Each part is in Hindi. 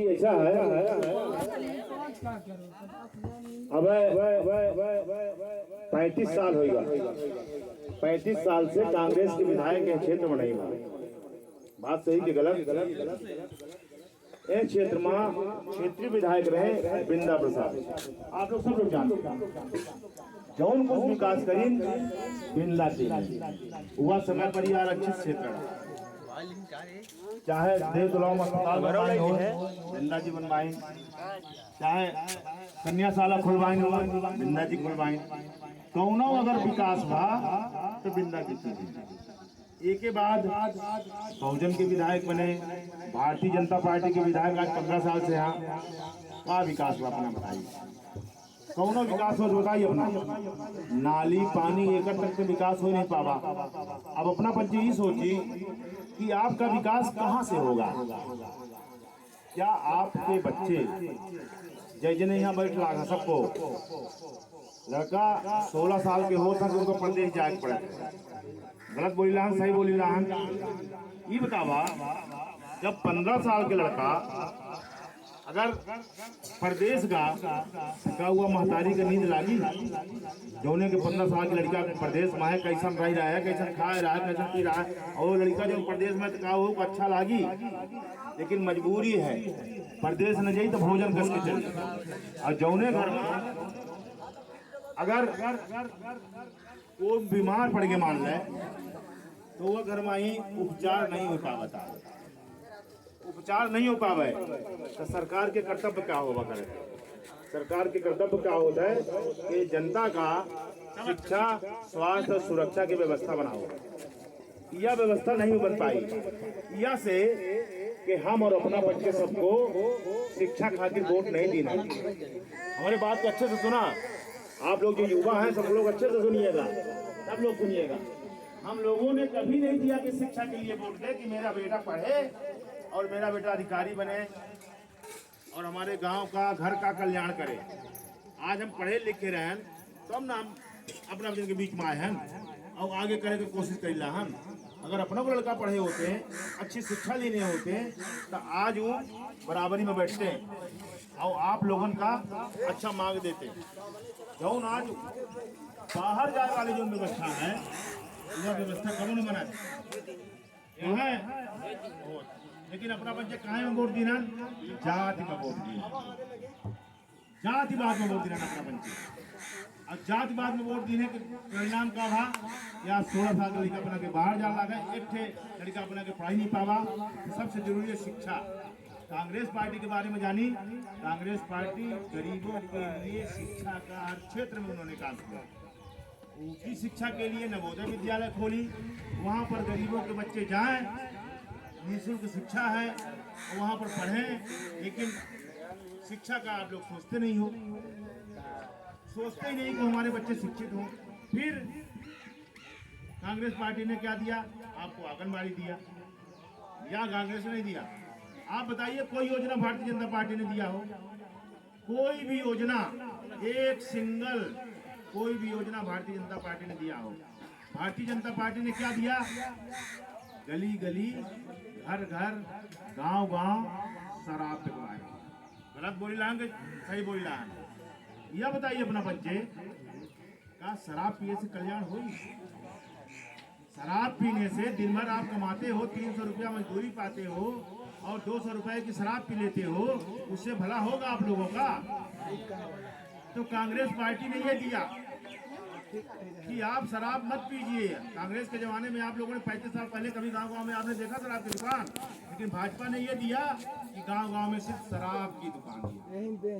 ऐसा है अब 35 साल हो गया, 35 साल से कांग्रेस के विधायक के क्षेत्र में नहीं मारे। बात सही कि गलत? क्षेत्र में क्षेत्रीय विधायक रहे बिंदा प्रसाद, आप लोग सब लोग जानते हैं। जौन कुछ विकास करी बिंदा हुआ समय पर ही आरक्षित क्षेत्र, चाहे देवतलाव अस्पताल बनवाई हो बिंदा जी बनवाई, चाहे कन्याशाला खुलवाई हो बिंदा जी खुलवाई, कौनो अगर विकास हुआ तो बिंदा जी एक के बाद बहुजन के विधायक बने, भारतीय जनता पार्टी के विधायक आज 15 साल से यहाँ का विकास हुआ अपना बताइए, कौनो विकास हो बताइए अपना। नाली पानी एकड़ तक से विकास हो नहीं पावा। अब अपना पंच ही सोची कि आपका विकास कहाँ से होगा। क्या आपके बच्चे जय जने यहाँ बैठ रहा सबको लड़का 16 साल के हो था तो उनको प्रदेश जाए पड़े, गलत बोली लाहन सही बोली लाहन? ये बतावा जब 15 साल के लड़का अगर प्रदेश का हुआ महतारी का नींद लागी, जौने के 15 साल की लड़का प्रदेश में है, कैसन रह रहा है, कैसन खा रहा है, कैसन पी रहा है, और लड़का जो प्रदेश में का हो अच्छा लागी, लेकिन मजबूरी है प्रदेश न जाई तो भोजन कस के चली। और जौने घर में अगर वो बीमार पड़ के मान ले तो वह घर में ही उपचार नहीं हो पाता, उपचार नहीं हो पावे तो सरकार के कर्तव्य क्या होगा करे? सरकार के कर्तव्य क्या होता है कि जनता का शिक्षा स्वास्थ्य और सुरक्षा की व्यवस्था बनाओ। यह व्यवस्था नहीं बन पाई, यह से कि हम और अपना बच्चे सबको शिक्षा खातिर वोट नहीं देना। हमारे बात को अच्छे से सुना, आप लोग जो युवा हैं सब लोग अच्छे से सुनिएगा, सब लोग सुनिएगा। हम लोगों ने कभी नहीं दिया कि शिक्षा के लिए वोट दे कि मेरा बेटा पढ़े और मेरा बेटा अधिकारी बने और हमारे गांव का घर का कल्याण करे। आज हम पढ़े लिखे रहे तो हम ना अपना के बीच में आए हैं और आगे करे की कोशिश कर रहा हम। अगर अपना को लड़का पढ़े होते हैं, अच्छी शिक्षा लेने होते हैं तो आज वो बराबरी में बैठते हैं और आप लोगों का अच्छा मांग देते। जौन आज बाहर जाने वाली जो व्यवस्था है वह व्यवस्था कौन न बनाते है, लेकिन अपना बच्चे कहाँ में वोट देना? जाति में वोट देना, जातिवाद में वोट देना अपना बच्चे। और जातिवाद में वोट देने के परिणाम का था या 16 साल का लड़का अपना के बाहर जा लगा, एक थे लड़का अपना के पढ़ाई नहीं पावा। तो सबसे जरूरी है शिक्षा। कांग्रेस पार्टी के बारे में जानी, कांग्रेस पार्टी गरीबों के लिए शिक्षा का हर क्षेत्र में उन्होंने काम किया। उनकी शिक्षा के लिए नवोदय विद्यालय खोली, वहाँ पर गरीबों के बच्चे जाएं, निःशुल्क शिक्षा है वहाँ पर पढ़ें। लेकिन शिक्षा का आप लोग सोचते नहीं हो, सोचते ही नहीं कि हमारे बच्चे शिक्षित हों। फिर कांग्रेस पार्टी ने क्या दिया? आपको आंगनबाड़ी दिया, या कांग्रेस ने नहीं दिया? आप बताइए कोई योजना भारतीय जनता पार्टी ने दिया हो? कोई भी योजना, एक सिंगल कोई भी योजना भारतीय जनता पार्टी ने दिया हो? भारतीय जनता पार्टी ने क्या दिया? गली गली घर घर गांव गांव शराब पिलवाए। गलत बोली लाएंगे सही बोली लाएंगे? यह बताइए अपना बच्चे का शराब पीने से कल्याण हुई? शराब पीने से दिन भर आप कमाते हो, 300 रुपया मजदूरी पाते हो और 200 रुपए की शराब पी लेते हो, उससे भला होगा आप लोगों का? तो कांग्रेस पार्टी ने यह दिया कि आप शराब मत पीजिए। कांग्रेस के जमाने में आप लोगों ने 35 साल पहले कभी गांव गांव में आपने देखा शराब की दुकान? लेकिन भाजपा ने यह दिया कि गांव गांव में सिर्फ शराब की दुकान दी,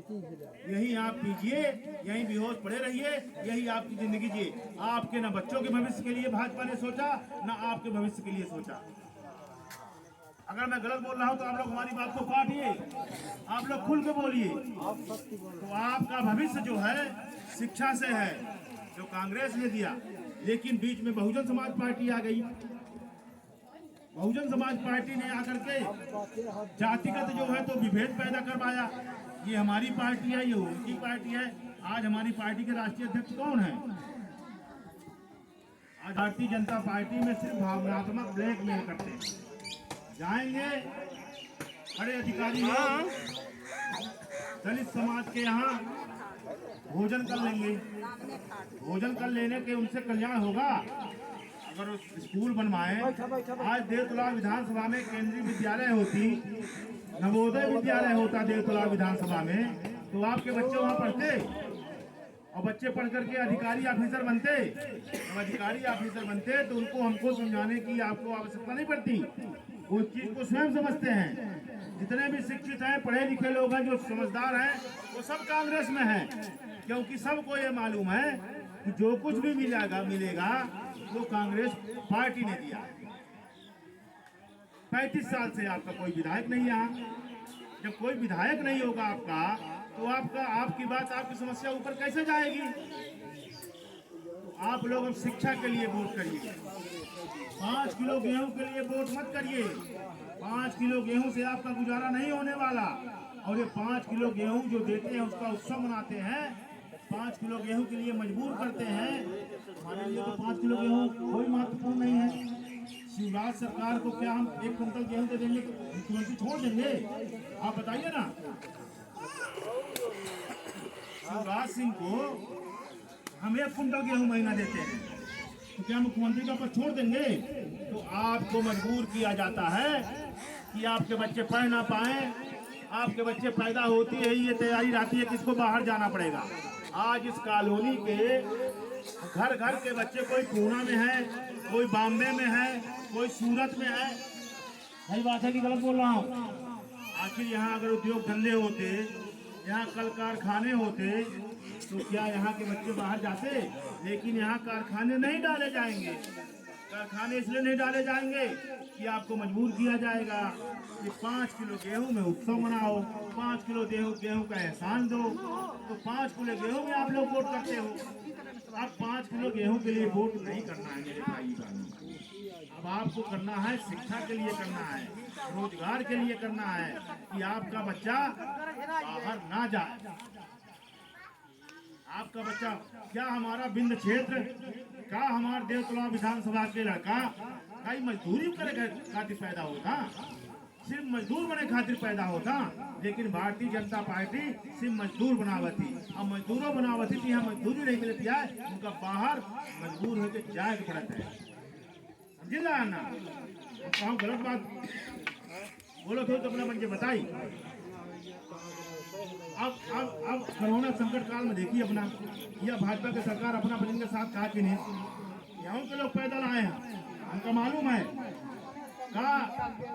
यही आप पीजिए, यही बेहोश पड़े रहिए, यही आपकी जिंदगी जिए। आपके न बच्चों के भविष्य के लिए भाजपा ने सोचा, न आपके भविष्य के लिए सोचा। अगर मैं गलत बोल रहा हूं तो आप लोग हमारी बात को काटिए, आप लोग खुल के बोलिए। तो आपका भविष्य जो है शिक्षा से है, जो कांग्रेस ने दिया। लेकिन बीच में बहुजन समाज पार्टी आ गई। बहुजन समाज पार्टी ने आकर के जातिगत जो है तो विभेद पैदा करवाया। ये हमारी पार्टी है, ये उनकी पार्टी है। आज हमारी पार्टी के राष्ट्रीय अध्यक्ष कौन है? आज भारतीय जनता पार्टी में सिर्फ भावनात्मक ब्लैकमेल करते हैं। जाएंगे बड़े अधिकारी लोग दलित समाज के यहाँ भोजन कर लेंगे। भोजन कर लेने के उनसे कल्याण होगा। अगर स्कूल बनवाए, आज देवतला विधानसभा में केंद्रीय विद्यालय होती, नवोदय विद्यालय होता देवतला विधानसभा में, तो आपके बच्चे वहाँ पढ़ते और बच्चे पढ़ करके अधिकारी ऑफिसर बनते। जब अधिकारी ऑफिसर बनते तो उनको हमको समझाने की आपको आवश्यकता नहीं पड़ती, वो चीज को स्वयं समझते हैं। जितने भी शिक्षित हैं, पढ़े लिखे लोग हैं, जो समझदार हैं, वो सब कांग्रेस में हैं, क्योंकि सबको ये मालूम है कि जो कुछ भी मिलेगा वो कांग्रेस पार्टी ने दिया। 35 साल से आपका कोई विधायक नहीं है। जब कोई विधायक नहीं होगा आपका, तो आपकी बात, आपकी समस्या ऊपर कैसे जाएगी? आप लोग अब शिक्षा के लिए वोट करिए। 5 किलो गेहूं के लिए वोट मत करिए। 5 किलो गेहूं से आपका गुजारा नहीं होने वाला। और ये 5 किलो गेहूं जो देते हैं उसका उत्सव मनाते हैं, 5 किलो गेहूं के लिए मजबूर करते हैं। हमारे लिए तो 5 किलो गेहूं कोई महत्वपूर्ण नहीं है। शिवराज सरकार को क्या हम 1 कुंटल गेहूं दे देंगे तो मुख्यमंत्री छोड़ देंगे? आप बताइए ना। शिवराज सिंह को हम 1 कुंटल गेहूं महीना देते हैं तो क्या मुख्यमंत्री का पद छोड़ देंगे? तो आपको मजबूर किया जाता है कि आपके बच्चे पढ़ ना पाए। आपके बच्चे पैदा होती है, ये तैयारी रहती है किसको बाहर जाना पड़ेगा। आज इस कॉलोनी के घर घर के बच्चे, कोई पूना में है, कोई बॉम्बे में है, कोई सूरत में है। सही बात है कि गलत बोल रहा हूँ? आखिर यहाँ अगर उद्योग धंधे होते, यहाँ कल कारखाने होते, तो क्या यहाँ के बच्चे बाहर जाते? लेकिन यहाँ कारखाने नहीं डाले जाएंगे। कारखाने इसलिए नहीं डाले जाएंगे कि आपको मजबूर किया जाएगा कि 5 किलो गेहूं में उत्सव मनाओ, 5 किलो गेहूं का एहसान दो। तो 5 किलो गेहूं में आप लोग वोट करते हो। अब 5 किलो गेहूं के लिए वोट नहीं करना है मेरे भाई बहनों। अब आपको करना है, शिक्षा के लिए करना है, रोजगार के लिए करना है कि आपका बच्चा बाहर ना जाए। आपका बच्चा क्या हमारा बिंद क्षेत्र का, हमारे देवतला विधानसभा के लड़का कई मजदूरी करे खातिर पैदा होता, सिर्फ मजदूर बने खातिर पैदा होता। लेकिन भारतीय जनता पार्टी सिर्फ मजदूर बनावती, अब मजदूरों बनावती थी, यहाँ मजदूरी नहीं मिलती है, उनका बाहर मजबूर होकर जाए पड़ता है। समझे ना? कहूँ गलत बात बोलो तो अपना बन के बताई। अब कोरोना संकट काल में देखिए अपना, यह भाजपा की सरकार अपना बजट के साथ कहा कि नहीं, यहाँ के लोग पैदल आए हैं, हमको मालूम है का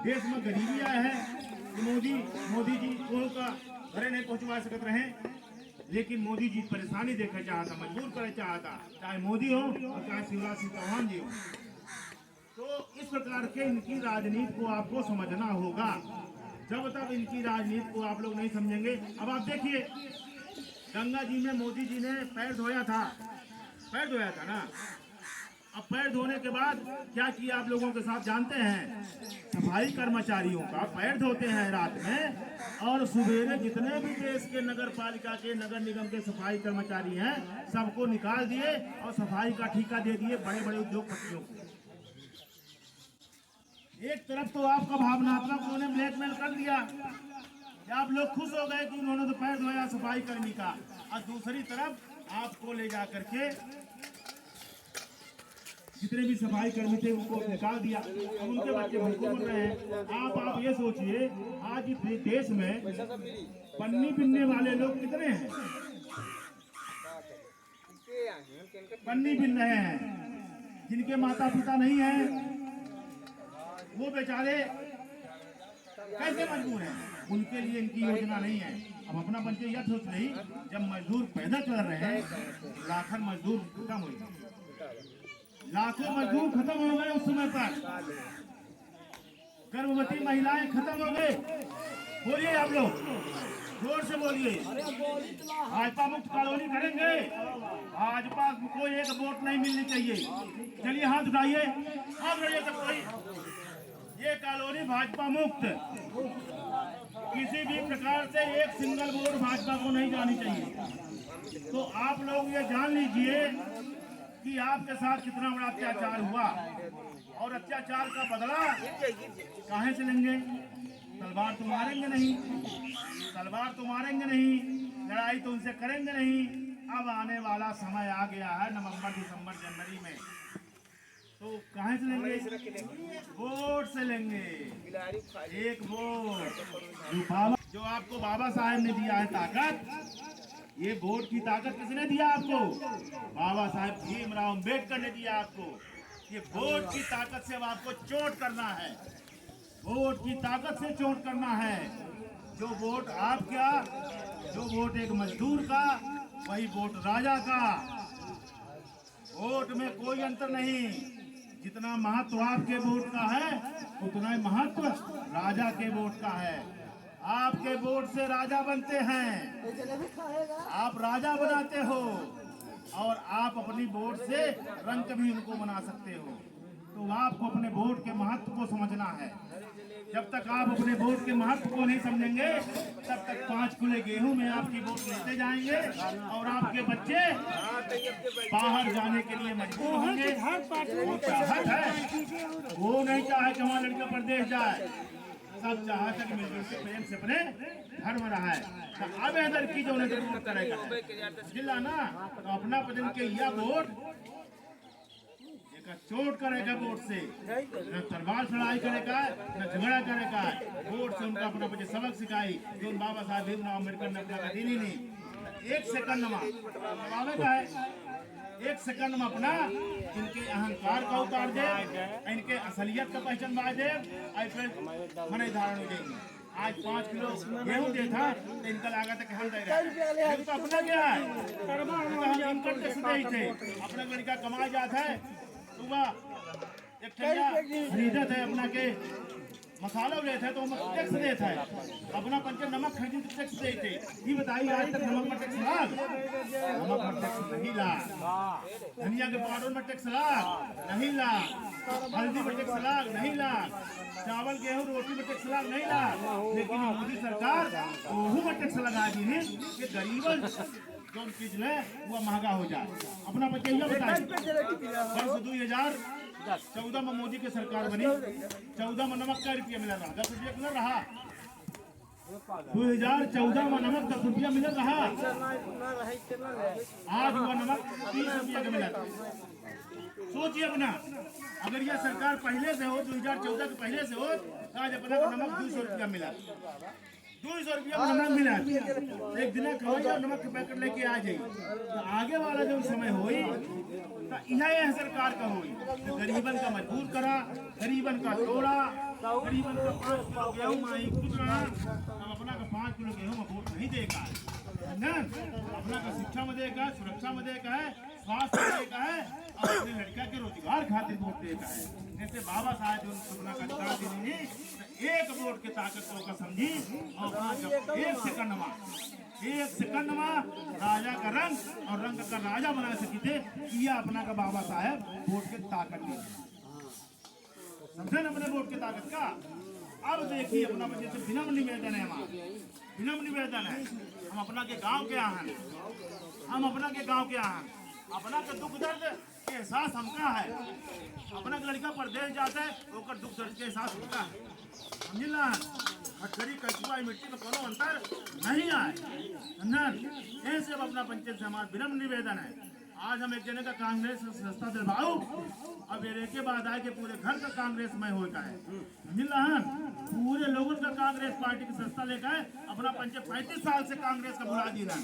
देश में गरीबी आया है कि मोदी जी को का घरे नहीं पहुंचवा सकते रहे। लेकिन मोदी जी परेशानी देखना चाहता, मजबूर करना चाहता, चाहे मोदी हो और चाहे शिवराज सिंह चौहान जी हो। तो इस प्रकार के इनकी राजनीति को आपको समझना होगा। जब तक इनकी राजनीति को आप लोग नहीं समझेंगे, अब आप देखिए गंगा जी में मोदी जी ने पैर धोया था ना। अब पैर धोने के बाद क्या किया आप लोगों के साथ जानते हैं? सफाई कर्मचारियों का पैर धोते हैं रात में, और सुबह जितने भी देश के नगर पालिका के, नगर निगम के सफाई कर्मचारी हैं, सबको निकाल दिए और सफाई का ठेका दे दिए बड़े बड़े उद्योगपतियों को। एक तरफ तो आपका भावनात्मक उन्होंने ब्लैकमेल कर दिया, आप लोग खुश हो गए कि उन्होंने तो पैर धोया सफाई कर्मी का, और दूसरी तरफ आपको ले जा करके जितने भी सफाई कर्मी थे उनको निकाल दिया। अब उनके बच्चे भूखे मर रहे हैं। आप ये सोचिए, आज इस देश में पन्नी बिनने वाले लोग कितने हैं? पन्नी बिन रहे हैं, जिनके माता पिता नहीं हैं, वो बेचारे कैसे मजबूर हैं? उनके लिए इनकी योजना नहीं है। अब अपना बच्चे यह सोच रही, जब मजदूर पैदा कर रहे हैं, लाखों मजदूर खत्म हो गए, लाखों मजदूर खत्म हो गए। उस समय पर गर्भवती महिलाएं खत्म हो गए। बोलिए आप लोग, जोर से बोलिए। भाजपा मुक्त कॉलोनी करेंगे, भाजपा को एक वोट नहीं मिलनी चाहिए। चलिए हाथ उठाइए, हाथ उठाइए सब कोई। ये कॉलोनी भाजपा मुक्त, किसी भी प्रकार से एक सिंगल वोट भाजपा को नहीं जानी चाहिए। तो आप लोग ये जान लीजिए कि आपके साथ कितना बड़ा अत्याचार हुआ, और अत्याचार का बदला काहे से लेंगे? तलवार तो मारेंगे नहीं, तलवार तो मारेंगे नहीं, लड़ाई तो उनसे करेंगे नहीं। अब आने वाला समय आ गया है नवंबर, दिसंबर, जनवरी में, तो कहाँ से लेंगे? वोट से लेंगे। एक वोट जो आपको बाबा साहेब ने दिया है ताकत, ये वोट की ताकत किसने दिया आपको? बाबा साहेब भीमराव अम्बेडकर ने दिया आपको। ये वोट की ताकत से अब आपको चोट करना है, वोट की ताकत से चोट करना है। जो वोट आपका, जो वोट एक मजदूर का, वही वोट राजा का। वोट में कोई अंतर नहीं, जितना महत्व आपके वोट का है उतना ही महत्व राजा के वोट का है। आपके वोट से राजा बनते हैं, आप राजा बनाते हो, और आप अपनी वोट से रंक भी उनको बना सकते हो। तो आपको अपने वोट के महत्व को समझना है। जब तक आप अपने वोट के महत्व को नहीं समझेंगे, तब तक 5 किलो गेहूं में आपकी वोट लेते जाएंगे और आपके बच्चे बाहर जाने के लिए मजबूर होंगे। वो चाहत है, वो नहीं चाहे कि हमारा लड़का प्रदेश जाए, सब चाहते कि मिलजुल के प्रेम से अपने घर में रहा है। तो अब इधर की जो वोट करेगा जिला ना, तो अपना बदल के यह वोट चोट करेगा वोट से, न तलवार चढ़ाई करेगा, न झगड़ा करेगा। वोट से उनका अपना बच्चे सबक सिखाई जो बाबा साहब भीमराव अम्बेडकर ने अपना दी नहीं। एक सेकंड में का है, एक सेकंड में अपना इनके अहंकार का उतार दे, इनके असलियत का पहचान बा दे, मने धारण हो जाएंगे। आज 5 किलो गेहूं दे था तो इनका लागत है कि हम दे रहे हैं, तो अपना क्या है, हम इनकम टैक्स दे थे, अपना लड़का कमाया जाता है, सुबह एक खरीदत है अपना के मसाला लेते हैं तो टैक्स देता है, अपना पंचे नमक खरीदी तो टैक्स देते। ये बताइए आज तक नमक में टैक्स लाग? नमक में टैक्स नहीं लाग। धनिया के पाउडर में टैक्स लाग नहीं लाग, हल्दी में टैक्स लाग नहीं लाग, चावल गेहूं रोटी में टैक्स लाग नहीं लाग। लेकिन मोदी सरकार गेहूं में टैक्स लगा दी है कि गरीबन जो चीज है वो महंगा हो जाए। अपना बच्चे बताइए, वर्ष 2014 में मोदी की सरकार बनी, 14 में नमक का रुपया मिला रहा, 10 रुपया मिल रहा। 2014 में नमक 10 रुपया मिल रहा, आज वो नमक 30 रुपया का मिला। सोचिए अपना, अगर यह सरकार पहले से हो, 2014 के पहले से हो, तो आज अपना को नमक 200 रुपया मिला, 200 रुपया में नमक मिला। एक दिन कहो नमक के पैकेट लेके आ जाइए, तो आगे वाला जो समय होई तो यह सरकार का होई, तो गरीबन का मजबूर करा, गरीबन का तोड़ा, गरीबन का 5 किलो गेहूं में कुछ रहा, हम अपना का 5 किलो गेहूं में वोट नहीं देगा ना, अपना का शिक्षा में देगा, सुरक्षा में देगा है, स्वास्थ्य में देगा है, और अपने लड़का के रोजगार खातिर वोट देगा है। जैसे बाबा साहब जो अपना का अधिकार देने, एक वोट के ताकत को का समझी, और एक सेकंड में राजा का रंग और रंग का राजा बना सकी थे। यह अपना का बाबा साहब वोट के ताकत समझे, अपने वोट के ताकत का। अब देखिए अपना जैसे विनम्र निवेदन है, हमारा विनम्र निवेदन है, हम अपना के गांव के आहन, हम अपना के गांव के आहन, अपना का दुख दर्द के एहसास हमका है। अपना का लड़का परदेश जाता है तो ओकर दुख दर्द के एहसास होता है, समझिला। खटखरी कचुआ मिट्टी में कोनो अंतर नहीं आए। ऐसे अब अपना पंचायत से हमारा विनम्र निवेदन है। आज हम एक जने का कांग्रेस सस्ता दिलवाऊ, अब ये के बाद आए कि पूरे घर का कांग्रेस में होता है, समझिला। पूरे लोगों का कांग्रेस पार्टी की सस्ता लेकर है, अपना पंचायत 35 साल से कांग्रेस का बुला दी ना,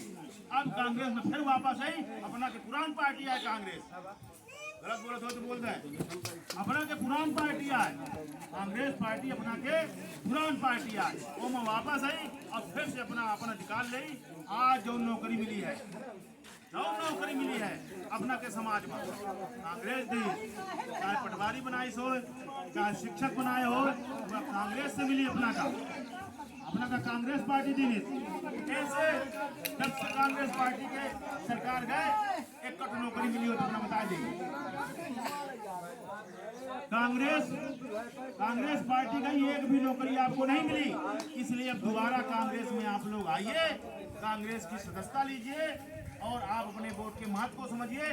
अब कांग्रेस में फिर वापस आई, अपना के पुरान पार्टी है कांग्रेस। गलत बोला तो बोलता है, अपना के पुरान पार्टी आए, कांग्रेस पार्टी अपना के पुरान पार्टी आए, वो में वापस आई और फिर से अपना अधिकार ले। आज जो नौकरी मिली है, जो नौकरी मिली है अपना के समाज में कांग्रेस दी, चाहे पटवारी बनाई हो, चाहे शिक्षक बनाए हो, कांग्रेस से मिली। अपना का कांग्रेस पार्टी दी ऐसे जब से कांग्रेस पार्टी के सरकार गए, एक कट नौकरी मिली हो तो अपना बता देंगे। कांग्रेस पार्टी का एक भी नौकरी आपको नहीं मिली, इसलिए अब दोबारा कांग्रेस में आप लोग आइए, कांग्रेस की सदस्यता लीजिए और आप अपने वोट के महत्व को समझिए।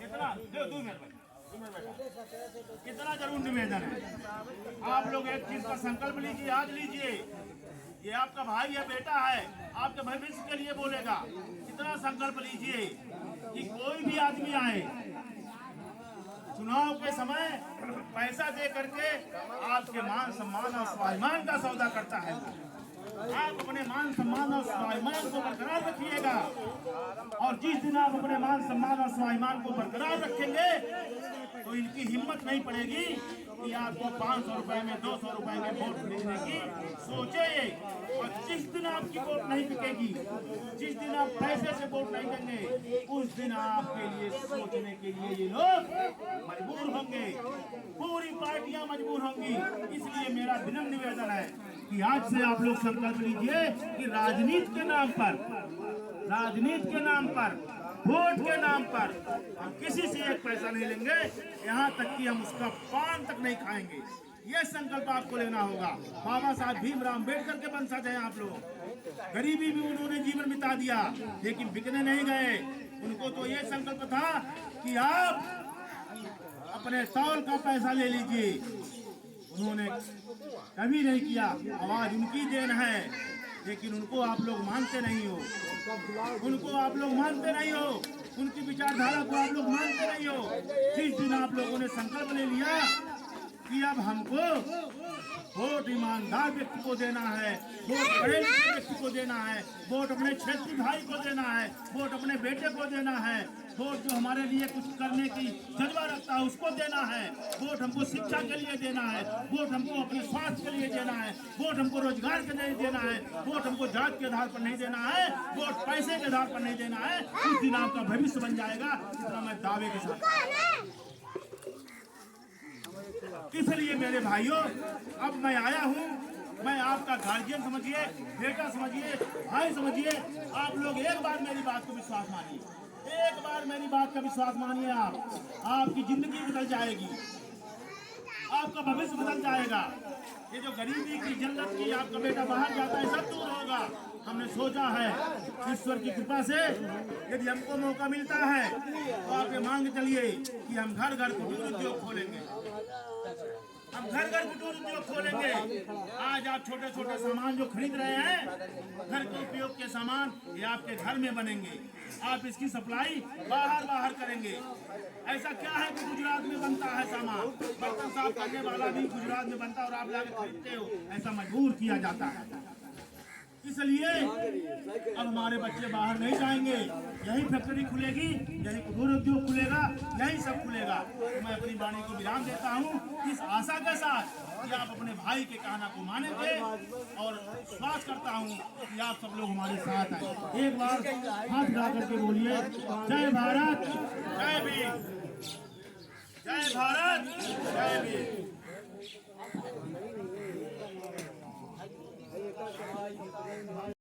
इतना 2 मिनट कितना जरूर निवेदन है, आप लोग एक चीज का संकल्प लीजिए, याद लीजिए, ये आपका भाई है, बेटा है, आपके भविष्य के लिए बोलेगा। इतना संकल्प लीजिए कि कोई भी आदमी आए चुनाव के समय पैसा दे करके आपके मान सम्मान और स्वाभिमान का सौदा करता है। आप अपने मान सम्मान और स्वाभिमान को बरकरार रखिएगा, और जिस दिन आप अपने मान सम्मान और स्वाभिमान को बरकरार रखेंगे तो इनकी हिम्मत नहीं पड़ेगी कि आपको 500 रुपए में 200 रुपए में वोट खरीदने की सोचे। और जिस दिन आपकी वोट नहीं बिकेगी, जिस दिन आप पैसे से वोट नहीं देंगे, उस दिन आपके लिए सोचने के लिए ये लोग मजबूर होंगे, पूरी पार्टियां मजबूर होंगी। इसलिए मेरा विनम्र निवेदन है कि आज से आप लोग संकल्प लीजिए कि राजनीति के नाम पर, राजनीति के नाम पर, वोट के नाम पर हम किसी से एक पैसा नहीं लेंगे, यहाँ तक कि हम उसका पान तक नहीं खाएंगे। ये संकल्प आपको लेना होगा। बाबा साहब भीमराव अम्बेडकर के वंशज हैं आप लोग। गरीबी भी उन्होंने जीवन बिता दिया, लेकिन बिकने नहीं गए। उनको तो ये संकल्प था कि आप अपने तौल का पैसा ले लीजिए, उन्होंने कभी नहीं किया। आवाज उनकी देन है, लेकिन उनको आप लोग मानते नहीं हो, उनको आप लोग मानते नहीं हो, उनकी विचारधारा को आप लोग मानते नहीं हो। जिस दिन आप लोगों ने संकल्प ले लिया कि अब हमको वोट ईमानदार व्यक्ति को देना है, वोट पढ़े लिखे व्यक्ति को देना है, वोट अपने क्षेत्रीय भाई को देना है, वोट अपने बेटे को देना है, वोट जो हमारे लिए कुछ करने की जज्बा रखता है उसको देना है, वोट हमको शिक्षा के लिए देना है, वोट हमको अपने स्वास्थ्य के लिए देना है, वोट हमको रोजगार के लिए देना है, वोट हमको जात के आधार पर नहीं देना है, वोट पैसे के आधार पर नहीं देना है। उस दिन आपका भविष्य बन जाएगा, इतना मैं दावे के साथ। इसलिए मेरे भाइयों, अब मैं आया हूँ, मैं आपका गार्जियन समझिए, बेटा समझिए, भाई समझिए। आप लोग एक बार मेरी बात को विश्वास मानिए, एक बार मेरी बात का विश्वास मानिए। आपकी जिंदगी बदल जाएगी, आपका भविष्य बदल जाएगा। ये जो गरीबी की जन्नत की आपका बेटा बाहर जाता है, सब दूर होगा। हमने सोचा है ईश्वर की कृपा से यदि हमको मौका मिलता है तो आप ये मांग चलिए कि हम घर घर कुटीर उद्योग खोलेंगे, हम घर घर कुटीर उद्योग खोलेंगे। आज आप छोटे छोटे सामान जो खरीद रहे हैं, घर के उपयोग के सामान, ये आपके घर में बनेंगे। आप इसकी सप्लाई बाहर करेंगे। ऐसा क्या है कि गुजरात में बनता है सामान, बर्तन साफ करने वाला भी गुजरात में बनता है और आप जाकर खरीदते हो, ऐसा मजबूर किया जाता है। इसलिए अब हमारे बच्चे बाहर नहीं जाएंगे, यही फैक्ट्री खुलेगी, यही कुटीर उद्योग खुलेगा, यही सब खुलेगा। तो मैं अपनी वाणी को विराम देता हूँ इस आशा के साथ कि आप अपने भाई के कहना को मानेंगे, और विश्वास करता हूँ कि आप सब लोग हमारे साथ हैं। एक बार हाथ गा करके बोलिए, जय भारत, जय भीम, जय भारत, जय भीम।